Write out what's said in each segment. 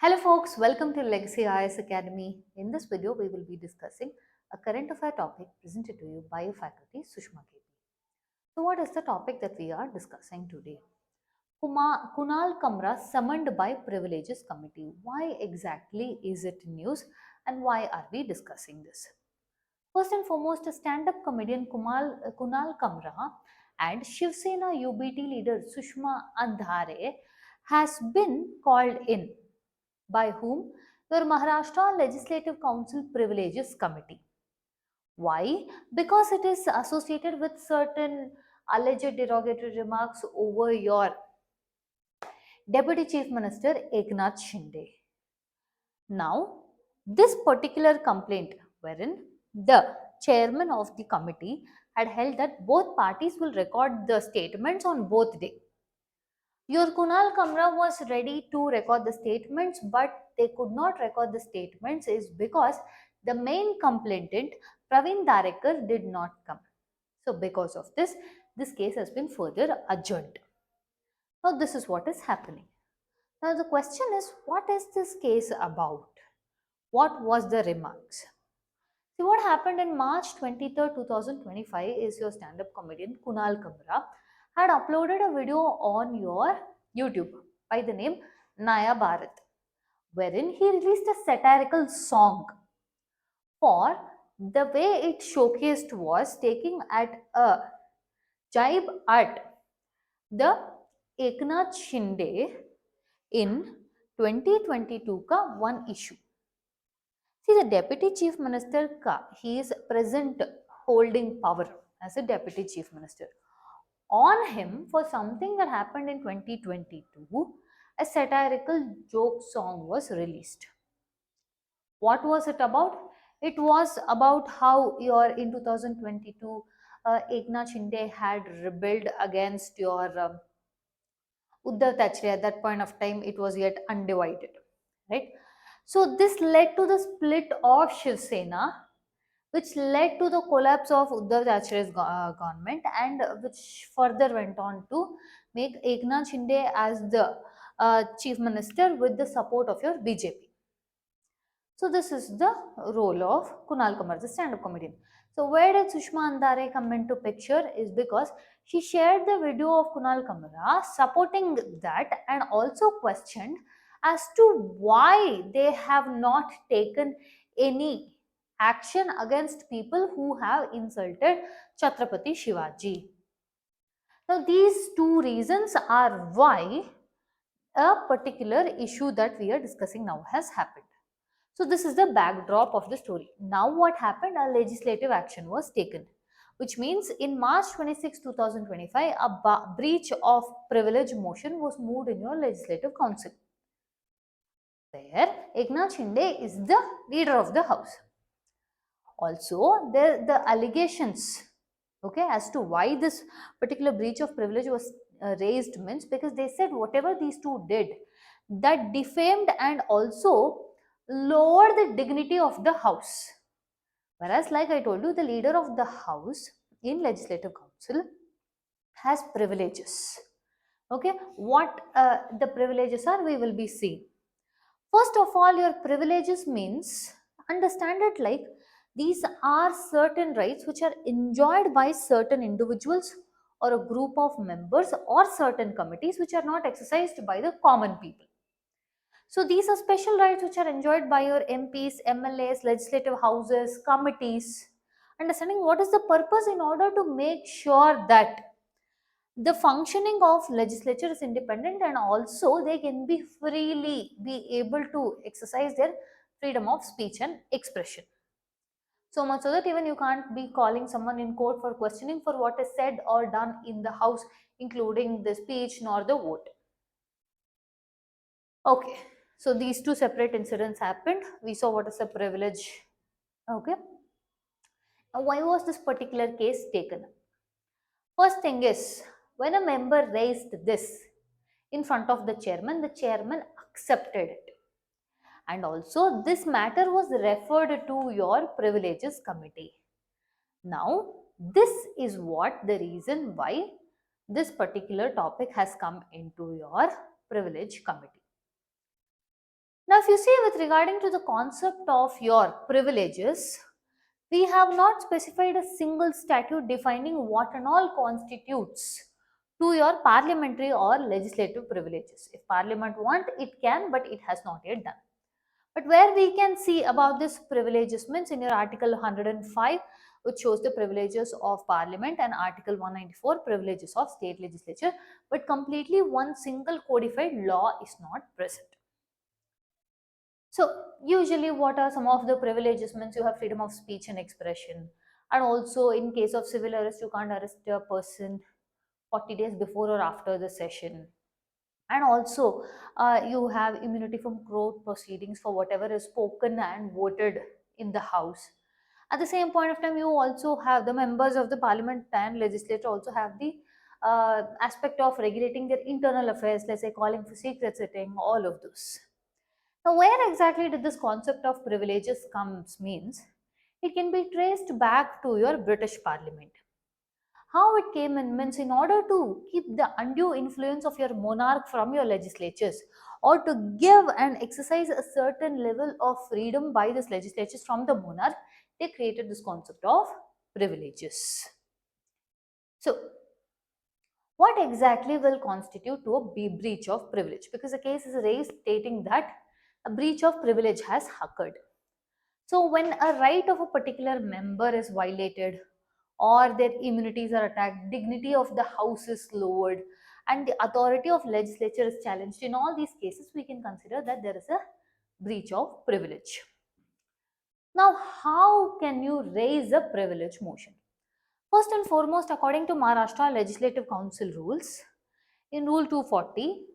Hello folks, welcome to Legacy IS Academy. In this video, we will be discussing a current affair topic presented to you by your faculty Sushma KP. So what is the topic that we are discussing today? Kunal Kamra summoned by Privileges Committee. Why exactly is it news and why are we discussing this? First and foremost, a stand-up comedian Kunal Kamra and Shiv Sena UBT leader Sushma Andhare has been called in by whom? Your Maharashtra Legislative Council Privileges Committee. Why? Because it is associated with certain alleged derogatory remarks over your Deputy Chief Minister Eknath Shinde. Now, this particular complaint, wherein the chairman of the committee had held that both parties will record the statements on both days. Your Kunal Kamra was ready to record the statements, but they could not record the statements is because the main complainant Praveen Darekar did not come. So because of this case has been further adjourned. Now this is what is happening. Now the question is, what is this case about? What was the remarks? See, what happened in March 23rd, 2025 is your stand-up comedian Kunal Kamra had uploaded a video on your YouTube by the name Naya Bharat, wherein he released a satirical song. For the way it showcased was taking at a jibe at the Eknath Shinde in 2022 ka one issue. See, the Deputy Chief Minister, he is present holding power as a Deputy Chief Minister. On him, for something that happened in 2022, a satirical joke song was released. What was it about? It was about how in 2022, Eknath Shinde had rebelled against your Uddhav Thackeray. At that point of time, it was yet undivided, right? So this led to the split of Shiv Sena, which led to the collapse of Uddhav Thackera's government, and which further went on to make Eknath Shinde as the chief minister with the support of your BJP. So this is the role of Kunal Kamra, the stand-up comedian. So where did Sushma Andhare come into picture is because she shared the video of Kunal Kamra supporting that and also questioned as to why they have not taken any action against people who have insulted Chhatrapati Shivaji. Now these two reasons are why a particular issue that we are discussing now has happened. So this is the backdrop of the story. Now what happened? A legislative action was taken, which means in March 26, 2025, a breach of privilege motion was moved in your legislative council, where Eknath Shinde is the leader of the house. Also, the allegations, okay, as to why this particular breach of privilege was raised means because they said whatever these two did, that defamed and also lowered the dignity of the house. Whereas, like I told you, the leader of the house in legislative council has privileges. Okay, what the privileges are, we will be seeing. First of all, your privileges means, understand it like these are certain rights which are enjoyed by certain individuals or a group of members or certain committees which are not exercised by the common people. So these are special rights which are enjoyed by your MPs, MLAs, legislative houses, committees. Understanding what is the purpose in order to make sure that the functioning of legislature is independent and also they can be freely be able to exercise their freedom of speech and expression. So much so that even you can't be calling someone in court for questioning for what is said or done in the house, including the speech nor the vote. Okay, so these two separate incidents happened. We saw what is the privilege. Okay, now why was this particular case taken? First thing is, when a member raised this in front of the chairman accepted it. And also this matter was referred to your privileges committee. Now, this is what the reason why this particular topic has come into your privilege committee. Now, if you see with regarding to the concept of your privileges, we have not specified a single statute defining what and all constitutes to your parliamentary or legislative privileges. If Parliament want, it can, but it has not yet done. But where we can see about this privileges means in your Article 105, which shows the privileges of Parliament, and Article 194, privileges of state legislature, but completely one single codified law is not present. So usually what are some of the privileges means you have freedom of speech and expression, and also in case of civil arrest you can't arrest a person 40 days before or after the session, and also you have immunity from court proceedings for whatever is spoken and voted in the house. At the same point of time, you also have the members of the parliament and legislature also have the aspect of regulating their internal affairs, let's say calling for secret sitting, all of those. Now, where exactly did this concept of privileges comes means it can be traced back to your British Parliament. How it came in means in order to keep the undue influence of your monarch from your legislatures, or to give and exercise a certain level of freedom by this legislatures from the monarch, they created this concept of privileges. So, what exactly will constitute to a breach of privilege? Because a case is raised stating that a breach of privilege has occurred. So, when a right of a particular member is violated, or their immunities are attacked, dignity of the house is lowered, and the authority of legislature is challenged, in all these cases, we can consider that there is a breach of privilege. Now, how can you raise a privilege motion? First and foremost, according to Maharashtra Legislative Council rules, in Rule 240,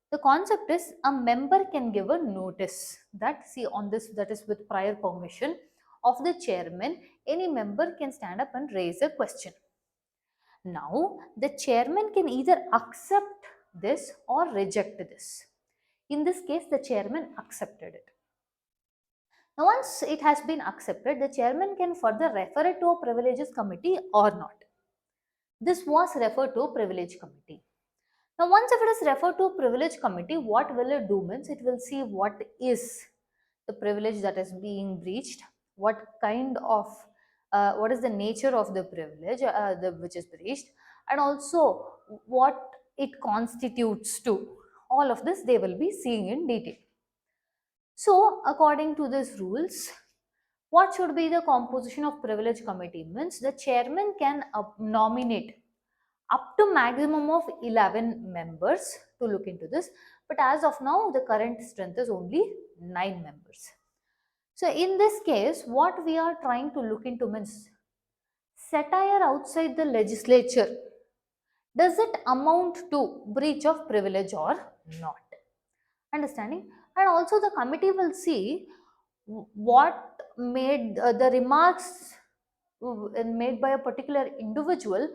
the concept is a member can give a notice that, see on this, that is with prior permission of the chairman, any member can stand up and raise a question. Now, the chairman can either accept this or reject this. In this case, the chairman accepted it. Now, once it has been accepted, the chairman can further refer it to a privileges committee or not. This was referred to privilege committee. Now, once if it is referred to a privilege committee, what will it do means it will see what is the privilege that is being breached, what kind of, what is the nature of the privilege which is breached, and also what it constitutes to. All of this they will be seeing in detail. So, according to these rules, what should be the composition of privilege committee means the chairman can nominate up to maximum of 11 members to look into this, but as of now the current strength is only 9 members. So in this case what we are trying to look into means satire outside the legislature, does it amount to breach of privilege or not? Understanding? And also the committee will see what made the remarks made by a particular individual,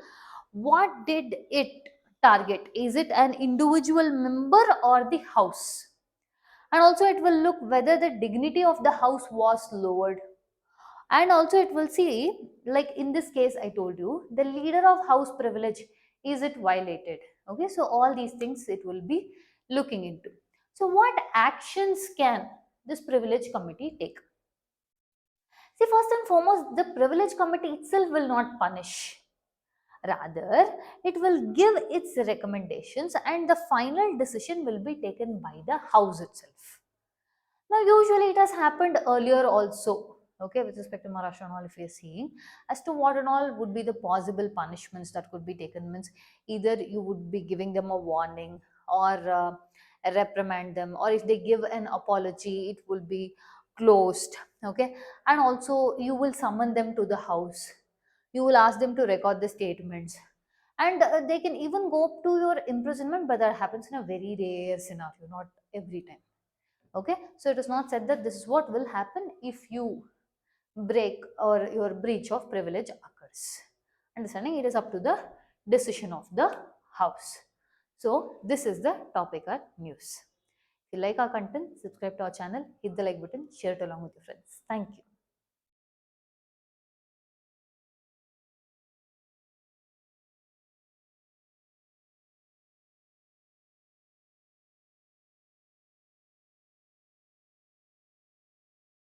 what did it target? Is it an individual member or the house? And also it will look whether the dignity of the house was lowered. And also it will see, like in this case I told you, the leader of house privilege, is it violated? Okay, so all these things it will be looking into. So what actions can this privilege committee take? See, first and foremost, the privilege committee itself will not punish. Rather, it will give its recommendations and the final decision will be taken by the house itself. Now, usually it has happened earlier also, okay, with respect to Maharashtra and all, if we are seeing as to what and all would be the possible punishments that could be taken means either you would be giving them a warning or reprimand them, or if they give an apology, it will be closed, okay, and also you will summon them to the house, you will ask them to record the statements, and they can even go up to your imprisonment, but that happens in a very rare scenario, not every time. Okay, so it is not said that this is what will happen if you break or your breach of privilege occurs. Understanding? It is up to the decision of the house. So this is the topic at news. If you like our content, subscribe to our channel, hit the like button, share it along with your friends. Thank you.